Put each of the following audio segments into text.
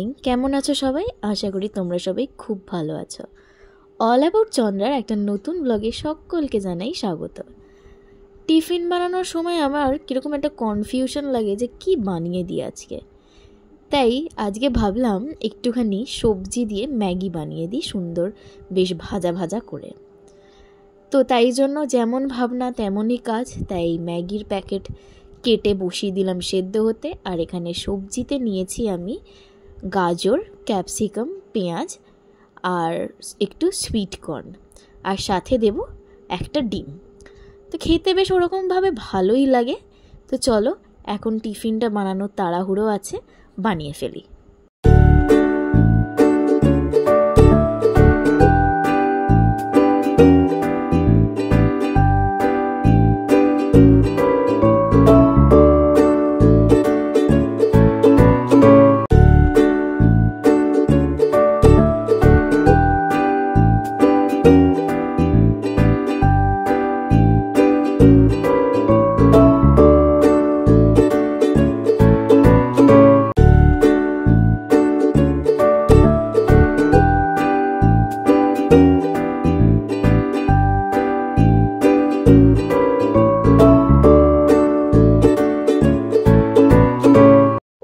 Morning, কেমন আছো সবাই? আশা করি তোমরা সবাই খুব ভালো আছো। অল অ্যাবাউট চন্দ্রার একটা নতুন ব্লগে সকলকে জানাই স্বাগত। টিফিন বানানোর সময় আমার কীরকম একটা কনফিউশন লাগে যে কি বানিয়ে দিই আজকে। তাই আজকে ভাবলাম একটুখানি সবজি দিয়ে ম্যাগি বানিয়ে দিই, সুন্দর বেশ ভাজা ভাজা করে। তো তাই জন্য যেমন ভাবনা তেমনই কাজ। তাই ম্যাগির প্যাকেট কেটে বসিয়ে দিলাম সেদ্ধ হতে। আর এখানে সবজিতে নিয়েছি আমি গাজর, ক্যাপসিকাম, পেঁয়াজ আর একটু সুইট কর্ন, আর সাথে দেব একটা ডিম। তো খেতে বেশ ওরকমভাবে ভালোই লাগে। তো চলো, এখন টিফিনটা বানানোর তাড়াহুড়ো আছে, বানিয়ে ফেলি।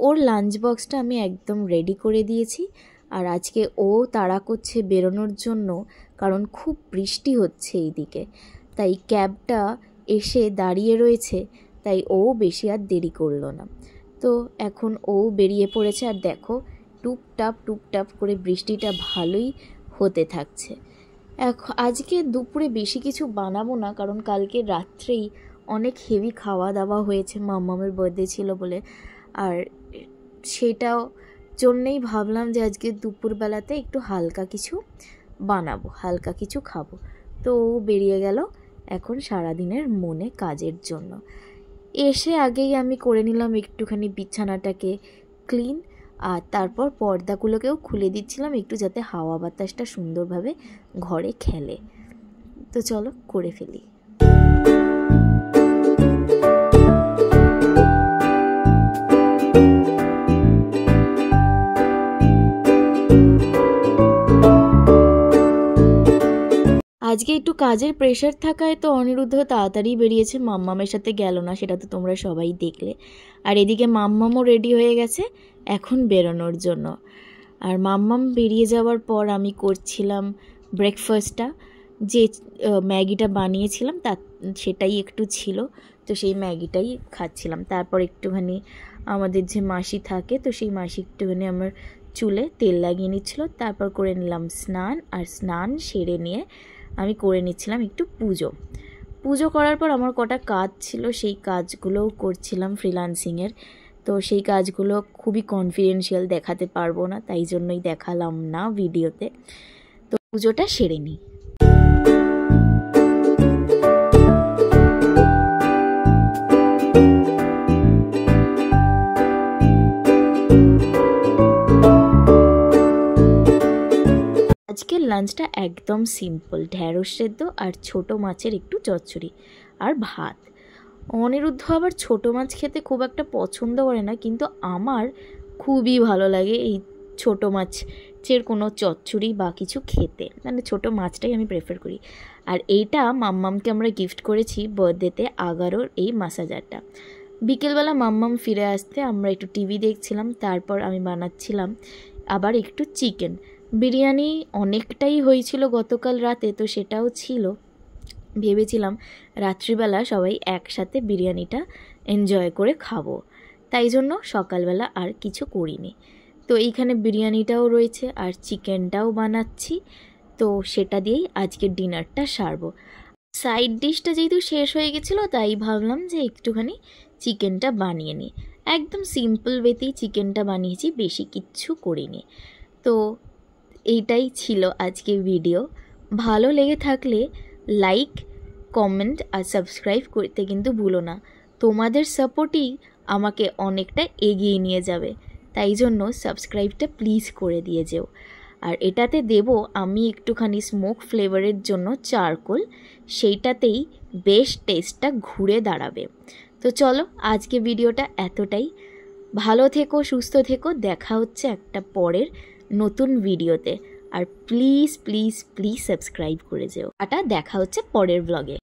ওর লাঞ্চ বক্সটা আমি একদম রেডি করে দিয়েছি। আর আজকে ও তাড়া করছে বেরোনোর জন্য, কারণ খুব বৃষ্টি হচ্ছে এইদিকে। তাই ক্যাবটা এসে দাঁড়িয়ে রয়েছে, তাই ও বেশি আর দেরি করলো না। তো এখন ও বেরিয়ে পড়েছে। আর দেখো, টুপটাপ করে বৃষ্টিটা ভালোই হতে থাকছে। আজকে দুপুরে বেশি কিছু বানাবো না, কারণ কালকে রাত্রেই অনেক হেভি খাওয়া দাওয়া হয়েছে, মাম্মামের বার্থডে ছিল বলে। আর সেটাও জন্যেই ভাবলাম যে আজকে দুপুরবেলাতে একটু হালকা কিছু বানাবো, হালকা কিছু খাবো। তো ও বেরিয়ে গেল এখন সারাদিনের মনে কাজের জন্য। এসে আগেই আমি করে নিলাম একটুখানি বিছানাটাকে ক্লিন, আর তারপর পর্দাগুলোকেও খুলে দিচ্ছিলাম একটু, যাতে হাওয়া বাতাসটা সুন্দরভাবে ঘরে খেলে। তো চলো করে ফেলি। আজকে একটু কাজের প্রেশার থাকায় তো অনিরুদ্ধ তাড়াতাড়ি বেরিয়েছে, মাম্মামের সাথে গেল না, সেটা তো তোমরা সবাই দেখলে। আর এদিকে মাম্মামও রেডি হয়ে গেছে এখন বেরোনোর জন্য। আর মাম্মাম বেরিয়ে যাওয়ার পর আমি করছিলাম ব্রেকফাস্টটা, যে ম্যাগিটা বানিয়েছিলাম সেটাই একটু ছিল, তো সেই ম্যাগিটাই খাচ্ছিলাম। তারপর একটুখানি আমাদের যে মাসি থাকে, তো সেই মাসি একটুখানি আমার চুলে তেল লাগিয়ে নিচ্ছিল। তারপর করে নিলাম স্নান, আর স্নান সেরে নিয়ে আমি করে নিচ্ছিলাম একটু পুজো করার পর আমার কটা কাজ ছিল, সেই কাজগুলোও করছিলাম ফ্রিল্যান্সিংয়ের। তো সেই কাজগুলো খুবই কনফিডেন্সিয়াল, দেখাতে পারবো না, তাই জন্যই দেখালাম না ভিডিওতে। তো পুজোটা সেরে নিই। আজকের লাঞ্চটা একদম সিম্পল, ঢ্যাঁড়স সেদ্ধ আর ছোট মাছের একটু চচ্চড়ি আর ভাত। অনিরুদ্ধ আবার ছোট মাছ খেতে খুব একটা পছন্দ করে না, কিন্তু আমার খুবই ভালো লাগে এই ছোট মাছের কোনো চচ্চড়ি বা কিছু খেতে, মানে ছোট মাছটাই আমি প্রেফার করি। আর এইটা মাম্মামকে আমরা গিফট করেছি বার্থডেতে, আগারোর এই মাসাজারটা। বিকেলবেলা মাম্মাম ফিরে আসতে আমরা একটু টিভি দেখছিলাম, তারপর আমি বানাচ্ছিলাম আবার একটু চিকেন বিরিয়ানি। অনেকটাই হয়েছিল গতকাল রাতে, তো সেটাও ছিল। ভেবেছিলাম রাত্রিবেলা সবাই একসাথে বিরিয়ানিটা এনজয় করে খাবো, তাই জন্য সকালবেলা আর কিছু করিনি। তো এইখানে বিরিয়ানিটাও রয়েছে আর চিকেনটাও বানাচ্ছি, তো সেটা দিয়েই আজকের ডিনারটা সারবো। সাইড ডিশটা যেহেতু শেষ হয়ে গেছিলো, তাই ভাবলাম যে একটুখানি চিকেনটা বানিয়ে নিই। একদম সিম্পল ওয়েতেই চিকেনটা বানিয়েছি, বেশি কিচ্ছু করিনি। তো এইটাই ছিল আজকে ভিডিও। ভালো লেগে থাকলে লাইক, কমেন্ট আর সাবস্ক্রাইব করতে কিন্তু ভুলো না। তোমাদের সাপোর্টই আমাকে অনেকটা এগিয়ে নিয়ে যাবে, তাই জন্য সাবস্ক্রাইবটা প্লিজ করে দিয়ে যেও। আর এটাতে দেব আমি একটুখানি স্মোক ফ্লেভারের জন্য চারকোল, সেইটাতেই বেশ টেস্টটা ঘুরে দাঁড়াবে। তো চলো, আজকে ভিডিওটা এতটাই। ভালো থেকো, সুস্থ থেকো। দেখা হচ্ছে একটা পরের নতুন ভিডিওতে। আর প্লিজ প্লিজ প্লিজ সাবস্ক্রাইব করে যেও। দেখা হচ্ছে পরের ব্লগে।